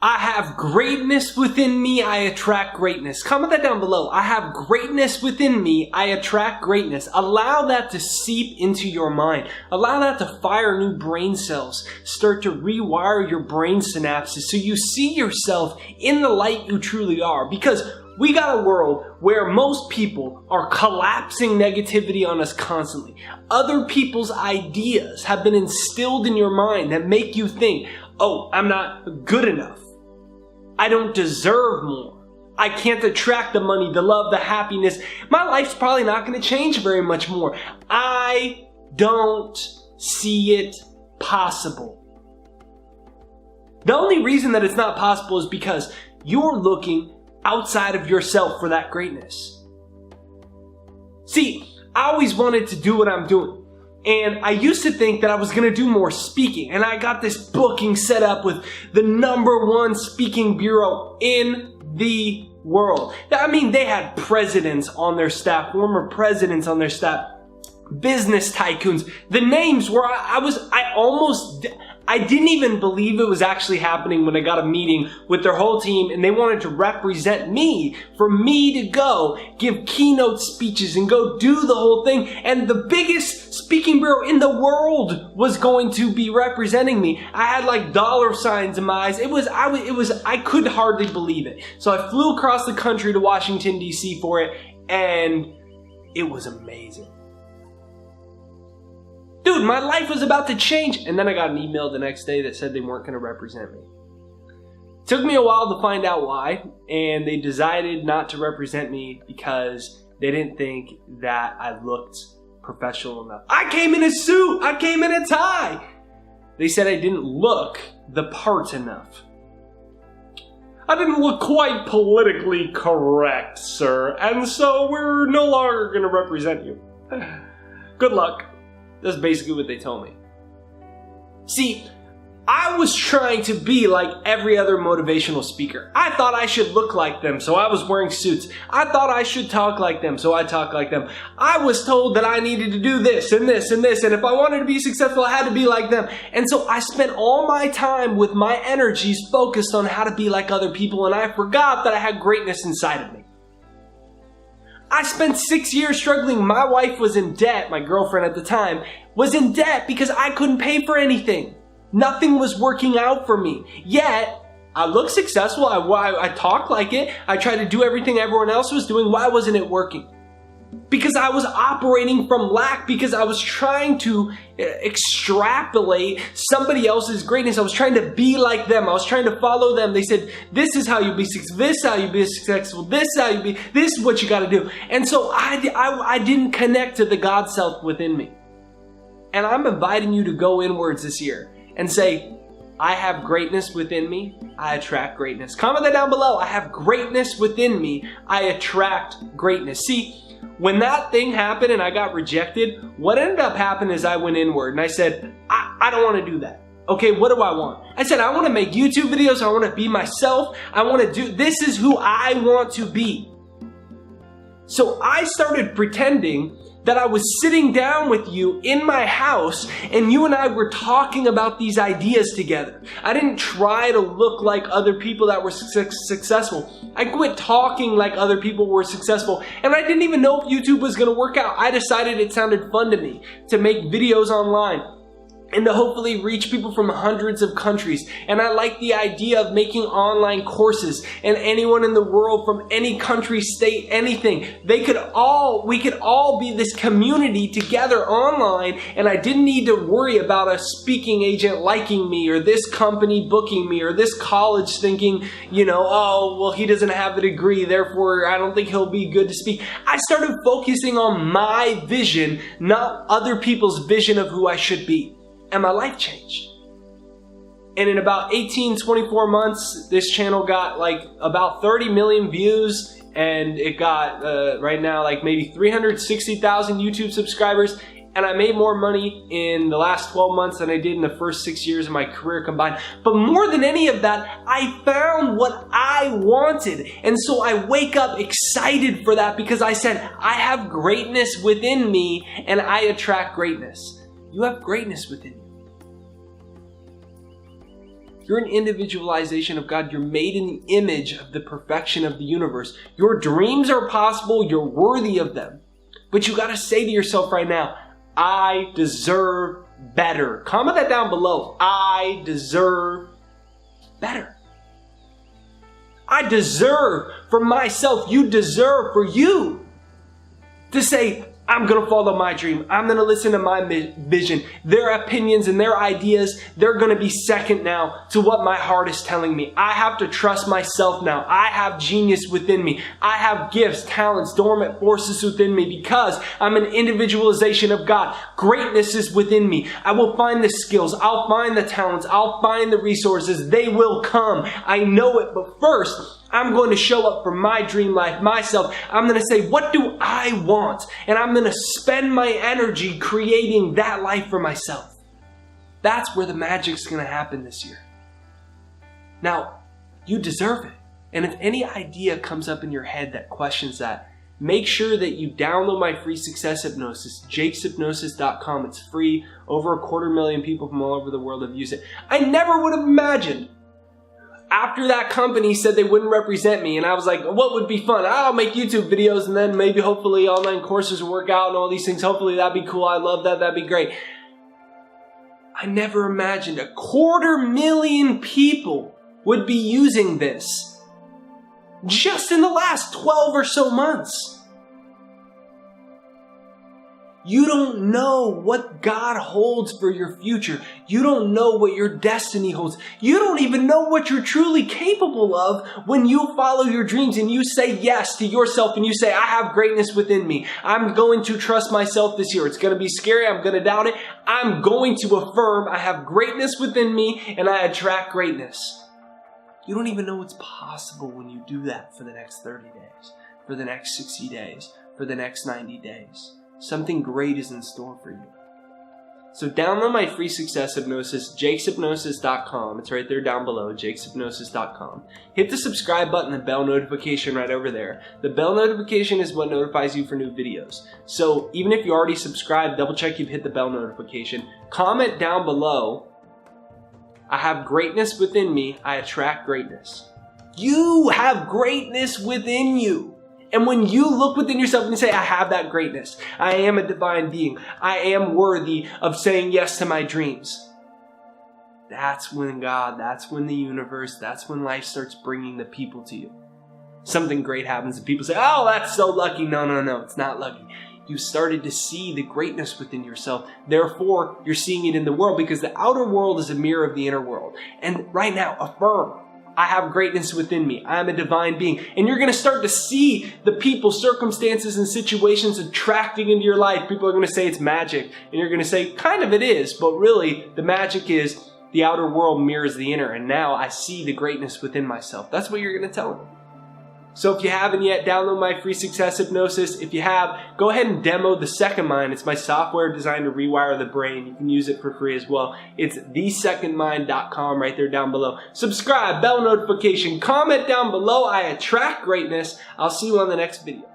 I have greatness within me, I attract greatness. Comment that down below. I have greatness within me, I attract greatness. Allow that to seep into your mind. Allow that to fire new brain cells. Start to rewire your brain synapses so you see yourself in the light you truly are. Because we got a world where most people are collapsing negativity on us constantly. Other people's ideas have been instilled in your mind that make you think, oh, I'm not good enough. I don't deserve more. I can't attract the money, the love, the happiness. My life's probably not going to change very much more. I don't see it possible. The only reason that it's not possible is because you're looking outside of yourself for that greatness. See, I always wanted to do what I'm doing. And I used to think that I was going to do more speaking. And I got this booking set up with the #1 speaking bureau in the world. I mean, they had presidents on their staff, former presidents on their staff, business tycoons. The names were, I didn't even believe it was actually happening when I got a meeting with their whole team and they wanted to represent me, for me to go give keynote speeches and go do the whole thing. And the biggest speaking bureau in the world was going to be representing me. I had like dollar signs in my eyes. I could hardly believe it. So I flew across the country to Washington, D.C. for it, and it was amazing. Dude, my life was about to change. And then I got an email the next day that said they weren't going to represent me. It took me a while to find out why. And they decided not to represent me because they didn't think that I looked professional enough. I came in a suit. I came in a tie. They said I didn't look the part enough. I didn't look quite politically correct, sir. And so we're no longer going to represent you. Good luck. That's basically what they told me. See, I was trying to be like every other motivational speaker. I thought I should look like them, so I was wearing suits. I thought I should talk like them, so I talked like them. I was told that I needed to do this and this and this, and if I wanted to be successful, I had to be like them. And so I spent all my time with my energies focused on how to be like other people, and I forgot that I had greatness inside of me. I spent 6 years struggling. My wife was in debt. My girlfriend at the time was in debt because I couldn't pay for anything. Nothing was working out for me. Yet, I looked successful. I talked like it. I tried to do everything everyone else was doing. Why wasn't it working? Because I was operating from lack, because I was trying to extrapolate somebody else's greatness. I was trying to be like them. I was trying to follow them. They said, this is how you be successful. This is how you be successful. This is how you be. This is what you got to do. And so I didn't connect to the God self within me. And I'm inviting you to go inwards this year and say, I have greatness within me. I attract greatness. Comment that down below. I have greatness within me. I attract greatness. See, when that thing happened and I got rejected, what ended up happening is I went inward and I said, I don't want to do that. Okay, what do I want? I said, I want to make YouTube videos. I want to be myself. I want to do, this is who I want to be. So I started pretending that I was sitting down with you in my house and you and I were talking about these ideas together. I didn't try to look like other people that were successful. I quit talking like other people were successful, and I didn't even know if YouTube was going to work out. I decided it sounded fun to me to make videos online and to hopefully reach people from hundreds of countries. And I like the idea of making online courses, and anyone in the world from any country, state, anything, we could all be this community together online, and I didn't need to worry about a speaking agent liking me, or this company booking me, or this college thinking, oh, well, he doesn't have a degree, therefore I don't think he'll be good to speak. I started focusing on my vision, not other people's vision of who I should be. And my life changed. And in about 24 months, this channel got like about 30 million views, and it got right now like maybe 360,000 YouTube subscribers. And I made more money in the last 12 months than I did in the first 6 years of my career combined. But more than any of that, I found what I wanted. And so I wake up excited for that, because I said, I have greatness within me and I attract greatness. You have greatness within you. You're an individualization of God. You're made in the image of the perfection of the universe. Your dreams are possible. You're worthy of them. But you got to say to yourself right now, I deserve better. Comment that down below. I deserve better. I deserve for myself. You deserve for you to say, I'm going to follow my dream. I'm going to listen to my vision. Their opinions and their ideas, they're going to be second now to what my heart is telling me. I have to trust myself now. I have genius within me. I have gifts, talents, dormant forces within me because I'm an individualization of God. Greatness is within me. I will find the skills. I'll find the talents. I'll find the resources. They will come. I know it, but first, I'm going to show up for my dream life, myself. I'm going to say, what do I want? And I'm going to spend my energy creating that life for myself. That's where the magic's going to happen this year. Now, you deserve it. And if any idea comes up in your head that questions that, make sure that you download my free success hypnosis, jakeshypnosis.com. It's free. Over 250,000 people from all over the world have used it. I never would have imagined. After that company said they wouldn't represent me, and I was like, what would be fun? I'll make YouTube videos, and then maybe hopefully online courses will work out and all these things. Hopefully that'd be cool. I love that. That'd be great. I never imagined 250,000 people would be using this just in the last 12 or so months. You don't know what God holds for your future. You don't know what your destiny holds. You don't even know what you're truly capable of when you follow your dreams and you say yes to yourself and you say, I have greatness within me. I'm going to trust myself this year. It's going to be scary. I'm going to doubt it. I'm going to affirm I have greatness within me and I attract greatness. You don't even know what's possible when you do that for the next 30 days, for the next 60 days, for the next 90 days. Something great is in store for you. So download my free success hypnosis, jakeshypnosis.com. It's right there down below, jakeshypnosis.com. Hit the subscribe button, the bell notification right over there. The bell notification is what notifies you for new videos. So even if you already subscribed, double check you've hit the bell notification. Comment down below, I have greatness within me, I attract greatness. You have greatness within you. And when you look within yourself and say, I have that greatness, I am a divine being, I am worthy of saying yes to my dreams. That's when God, that's when the universe, that's when life starts bringing the people to you. Something great happens and people say, oh, that's so lucky. No, it's not lucky. You started to see the greatness within yourself. Therefore, you're seeing it in the world because the outer world is a mirror of the inner world. And right now, affirm. I have greatness within me. I'm a divine being. And you're going to start to see the people, circumstances, and situations attracting into your life. People are going to say it's magic. And you're going to say, kind of it is. But really, the magic is the outer world mirrors the inner. And now I see the greatness within myself. That's what you're going to tell them. So if you haven't yet, download my free success hypnosis. If you have, go ahead and demo the second mind. It's my software designed to rewire the brain. You can use it for free as well. It's thesecondmind.com right there down below. Subscribe, bell notification, comment down below. I attract greatness. I'll see you on the next video.